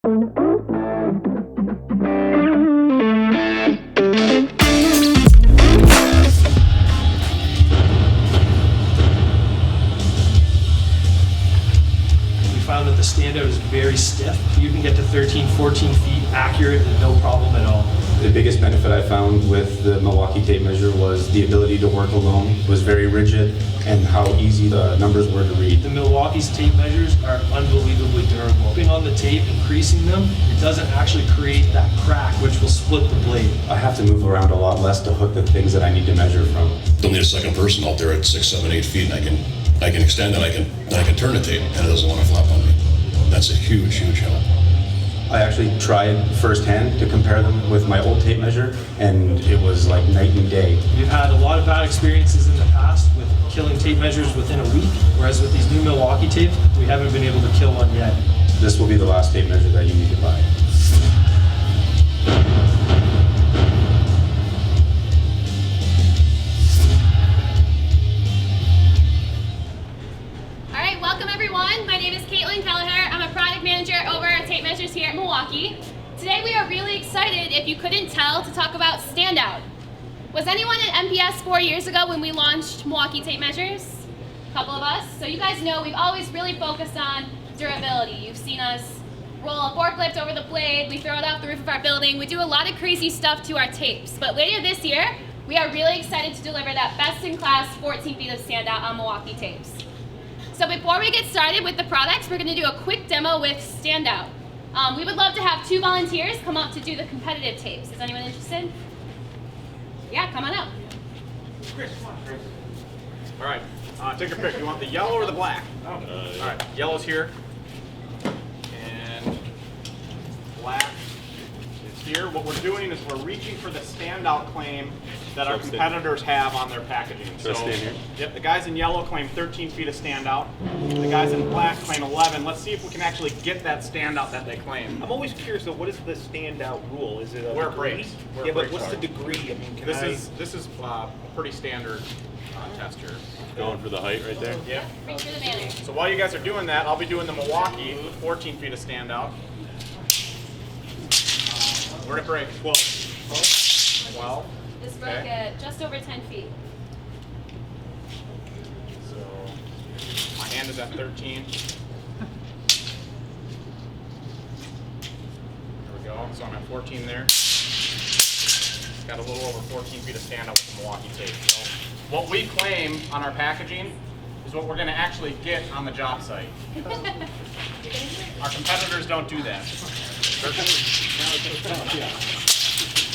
Found that the Standout is very stiff. You can get to 13, 14 feet accurate and no problem at all. The biggest benefit I found with the Milwaukee tape measure was the ability to work alone. It was very rigid and how easy the numbers were to read. The Milwaukee's tape measures are unbelievably durable. Putting on the tape, increasing them, it doesn't actually create that crack which will split the blade. I have to move around a lot less to hook the things that I need to measure from. Don't need a second person out there at 6, 7, 8 feet, and I can extend it, I can turn the tape, and it doesn't want to flop on me. That's a huge, huge help. I actually tried firsthand to compare them with my old tape measure, and it was like night and day. We've had a lot of bad experiences in the past with killing tape measures within a week, whereas with these new Milwaukee tapes, we haven't been able to kill one yet. This will be the last tape measure that you need to buy. Here at Milwaukee. Today we are really excited, if you couldn't tell, to talk about Standout. Was anyone at MPS 4 years ago when we launched Milwaukee tape measures? A couple of us. So you guys know we've always really focused on durability. You've seen us roll a forklift over the blade, we throw it off the roof of our building, we do a lot of crazy stuff to our tapes. But later this year, we are really excited to deliver that best-in-class 14 feet of Standout on Milwaukee tapes. So before we get started with the products, we're going to do a quick demo with Standout. We would love to have 2 volunteers come up to do the competitive tapes. Is anyone interested? Yeah, come on up. Chris, come on, Chris. All right, take your pick. You want the yellow or the black? Oh. All right, yellow's here. And black is here. What we're doing is we're reaching for the Standout claim that our competitors have on their packaging. So stand here. Yep, the guys in yellow claim 13 feet of Standout. The guys in black claim 11. Let's see if we can actually get that Standout that they claim. I'm always curious though, what is the Standout rule? Is it a Where it degree? breaks. Yeah, but what's the degree? I mean, This is a pretty standard test here. Going for the height right there? Yeah. Reach for the banner. So while you guys are doing that, I'll be doing the Milwaukee with 14 feet of Standout. Where'd it break? 12. 12. This broke Okay. at just over 10 feet. So my hand is at 13. There we go. So I'm at 14 there. Got a little over 14 feet of Standout with the Milwaukee tape. So what we claim on our packaging is what we're going to actually get on the job site. Our competitors don't do that.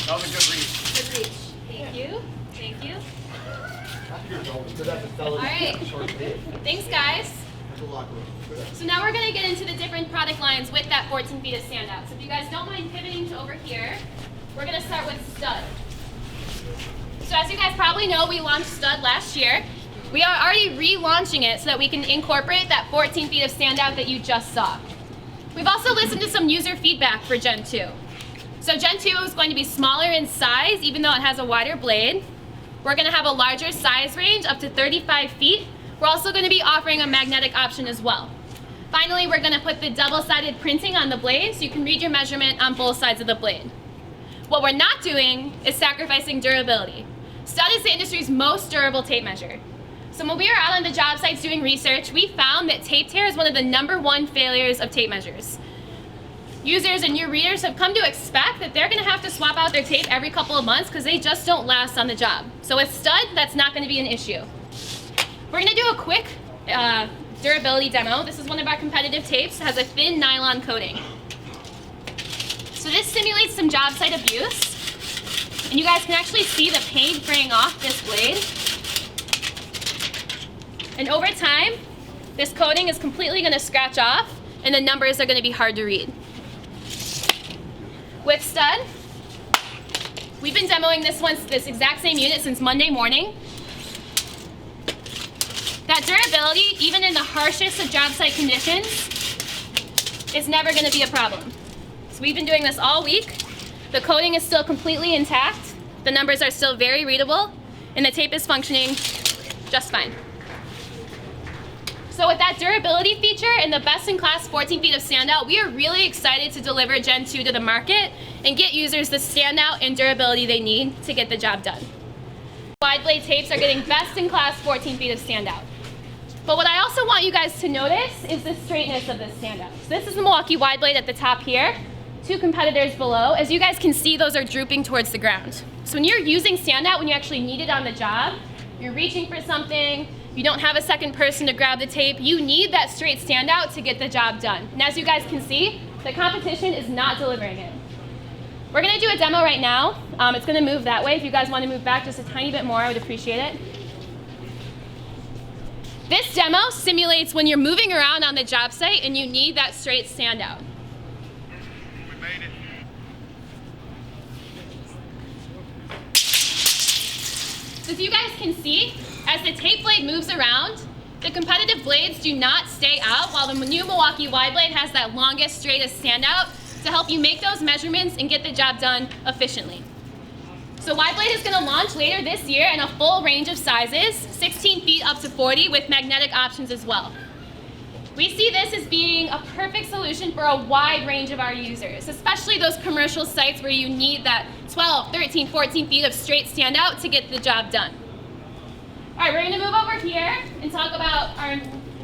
That was a good read. Good reach. Thank you. Thank you. All right. Thanks, guys. So now we're going to get into the different product lines with that 14 feet of Standout. So if you guys don't mind pivoting to over here, we're going to start with Stud. So as you guys probably know, we launched Stud last year. We are already relaunching it so that we can incorporate that 14 feet of Standout that you just saw. We've also listened to some user feedback for Gen 2. So Gen 2 is going to be smaller in size, even though it has a wider blade. We're going to have a larger size range, up to 35 feet. We're also going to be offering a magnetic option as well. Finally, we're going to put the double-sided printing on the blade so you can read your measurement on both sides of the blade. What we're not doing is sacrificing durability. Stud is the industry's most durable tape measure. So when we were out on the job sites doing research, we found that tape tear is one of the #1 failures of tape measures. Users and new readers have come to expect that they're going to have to swap out their tape every couple of months because they just don't last on the job. So with Stud, that's not going to be an issue. We're going to do a quick durability demo. This is one of our competitive tapes. It has a thin nylon coating. So this simulates some job site abuse. And you guys can actually see the paint fraying off this blade. And over time, this coating is completely going to scratch off and the numbers are going to be hard to read. With Stud, we've been demoing this exact same unit since Monday morning. That durability, even in the harshest of job site conditions, is never going to be a problem. So we've been doing this all week. The coating is still completely intact. The numbers are still very readable, and the tape is functioning just fine. So with that durability feature and the best-in-class 14 feet of standout, we are really excited to deliver Gen 2 to the market and get users the standout and durability they need to get the job done. WideBlade tapes are getting best-in-class 14 feet of standout. But what I also want you guys to notice is the straightness of this standout. So this is the Milwaukee WideBlade at the top here, 2 competitors below. As you guys can see, those are drooping towards the ground. So when you're using standout, when you actually need it on the job, you're reaching for something, you don't have a second person to grab the tape, you need that straight standout to get the job done. And as you guys can see, the competition is not delivering it. We're gonna do a demo right now. It's gonna move that way. If you guys wanna move back just a tiny bit more, I would appreciate it. This demo simulates when you're moving around on the job site and you need that straight standout. We made it. So as you guys can see, as the tape blade moves around, the competitive blades do not stay out, while the new Milwaukee WideBlade has that longest, straightest standout to help you make those measurements and get the job done efficiently. So WideBlade is going to launch later this year in a full range of sizes, 16 feet up to 40 with magnetic options as well. We see this as being a perfect solution for a wide range of our users, especially those commercial sites where you need that 12, 13, 14 feet of straight standout to get the job done. All right, we're going to move over here and talk about our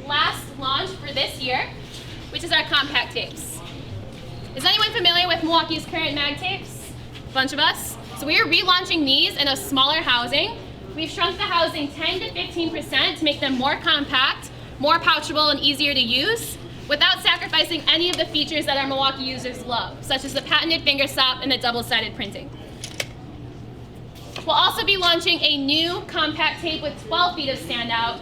last launch for this year, which is our compact tapes. Is anyone familiar with Milwaukee's current mag tapes? A bunch of us. So we are relaunching these in a smaller housing. We've shrunk the housing 10 to 15% to make them more compact, more pouchable, and easier to use, without sacrificing any of the features that our Milwaukee users love, such as the patented finger stop and the double-sided printing. We'll also be launching a new compact tape with 12 feet of standout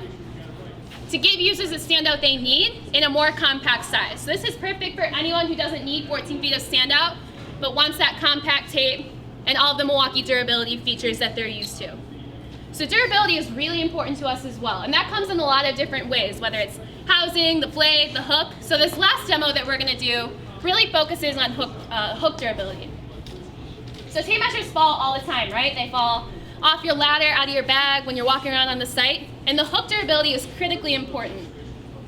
to give users the standout they need in a more compact size. So this is perfect for anyone who doesn't need 14 feet of standout, but wants that compact tape and all of the Milwaukee durability features that they're used to. So durability is really important to us as well, and that comes in a lot of different ways, whether it's housing, the blade, the hook. So this last demo that we're gonna do really focuses on hook durability. So tape measures fall all the time, right? They fall off your ladder, out of your bag when you're walking around on the site, and the hook durability is critically important.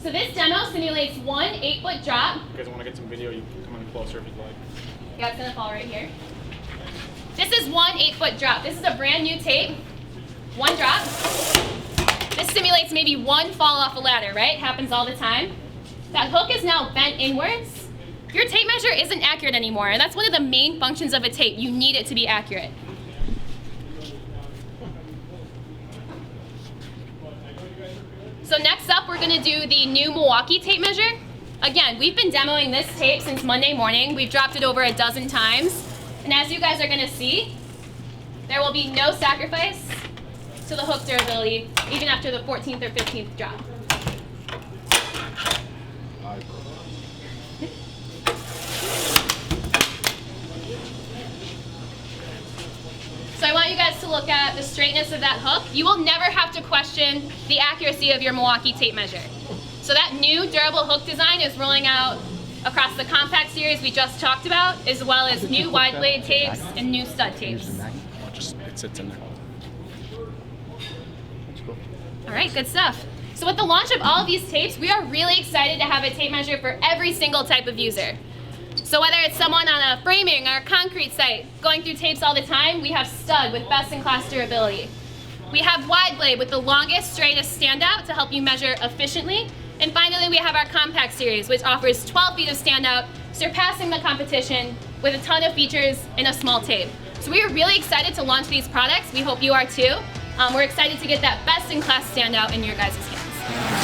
So this demo simulates one 8-foot drop. If you guys want to get some video, you can come in closer if you'd like. Yeah, it's gonna fall right here. This is one 8-foot drop. This is a brand new tape, one drop. This simulates maybe one fall off a ladder, right? Happens all the time. That hook is now bent inwards. Your tape measure isn't accurate anymore, and that's one of the main functions of a tape. You need it to be accurate. So next up, we're gonna do the new Milwaukee tape measure. Again, we've been demoing this tape since Monday morning. We've dropped it over a dozen times. And as you guys are gonna see, there will be no sacrifice to the hook durability, even after the 14th or 15th drop. So I want you guys to look at the straightness of that hook. You will never have to question the accuracy of your Milwaukee tape measure. So that new durable hook design is rolling out across the compact series we just talked about, as well as new WideBlade tapes and new stud tapes. It sits in there. All right, good stuff. So with the launch of all of these tapes, we are really excited to have a tape measure for every single type of user. So whether it's someone on a framing or a concrete site going through tapes all the time, we have stud with best-in-class durability. We have WideBlade with the longest, straightest standout to help you measure efficiently. And finally, we have our compact series, which offers 12 feet of standout, surpassing the competition with a ton of features in a small tape. So we are really excited to launch these products. We hope you are too. We're excited to get that best-in-class standout in your guys' hands.